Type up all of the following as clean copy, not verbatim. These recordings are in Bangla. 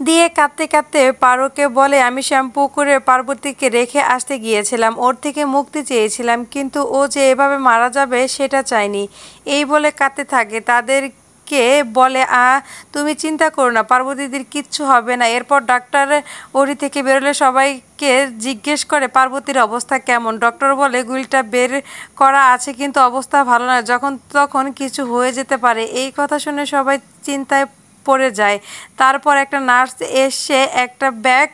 দিয়ে কাঁদতে কাঁদতে পারোকে বলে, আমি শ্যাম্পু করে পার্বতীকে রেখে আসতে গিয়েছিলাম, ওর থেকে মুক্তি চেয়েছিলাম, কিন্তু ও যে এভাবে মারা যাবে সেটা চাইনি। এই বলে কাঁদতে থাকে। তাদেরকে বলে, তুমি চিন্তা করো না, পার্বতীদের কিচ্ছু হবে না। এরপর ডাক্তার ওরি থেকে বেরোলে সবাইকে জিজ্ঞেস করে পার্বতীর অবস্থা কেমন। ডক্টর বলে, গুলিটা বের করা আছে, কিন্তু অবস্থা ভালো নয়, যখন তখন কিছু হয়ে যেতে পারে। এই কথা শুনে সবাই চিন্তায় পড়ে যায়। তারপর একটা নার্স এসে একটা ব্যাগ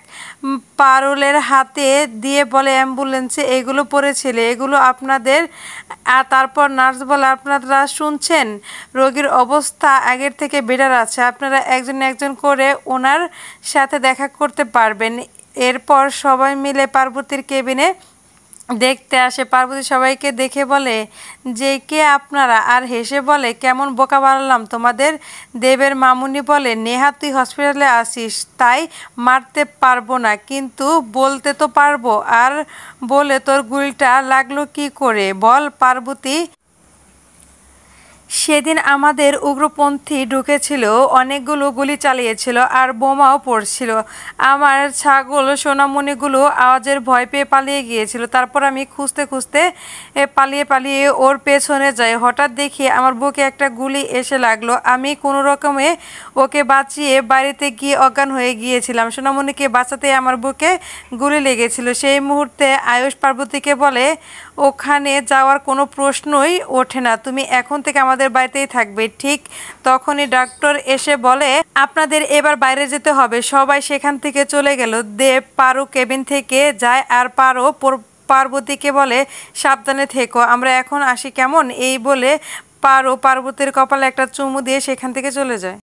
পারুলের হাতে দিয়ে বলে, অ্যাম্বুলেন্সে এগুলো পড়েছিল, এগুলো আপনাদের। আর তারপর নার্স বলে, আপনারা শুনছেন, রোগীর অবস্থা আগের থেকে বেটার আছে, আপনারা একজন একজন করে ওনার সাথে দেখা করতে পারবেন। এরপর সবাই মিলে পার্বতীর কেবিনে দেখতে আসে। পার্বতী সবাইকে দেখে বলে যে, কে আপনারা? আর হেসে বলে, কেমন বোকা বানালাম তোমাদের। দেবের মামুনি বলে, নেহা তুই হসপিটালে আসিস তাই মারতে পারবো না, কিন্তু বলতে তো পারবো। আর বলে, তোর গুলিটা লাগলো কি করে বল পার্বতী? সেদিন আমাদের উগ্রপন্থী ঢুকেছিল, অনেকগুলো গুলি চালিয়েছিল আর বোমাও পড়ছিল। আমার ছাগল সোনামণিগুলো আওয়াজের ভয় পেয়ে পালিয়ে গিয়েছিল। তারপর আমি খুঁজতে খুঁজতে পালিয়ে পালিয়ে ওর পেছনে যাই। হঠাৎ দেখি আমার বুকে একটা গুলি এসে লাগলো। আমি কোনো রকমে ওকে বাঁচিয়ে বাড়িতে গিয়ে অজ্ঞান হয়ে গিয়েছিলাম। সোনামণিকে বাঁচাতে আমার বুকে গুলি লেগেছিল। সেই মুহূর্তে আয়ুষ পার্বতীকে বলে, ওখানে যাওয়ার কোনো প্রশ্নই ওঠে না, তুমি এখন থেকে আমাদের বাড়িতেই থাকবে। ঠিক তখনই ডাক্তার এসে বলে, আপনাদের এবার বাইরে যেতে হবে। সবাই সেখান থেকে চলে গেল। দেব পারো কেবিন থেকে যায় আর পারো পার্বতীকে বলে, সাবধানে থেকো, আমরা এখন আসি কেমন। এই বলে পারো পার্বতীর কপালে একটা চুমু দিয়ে সেখান থেকে চলে যায়।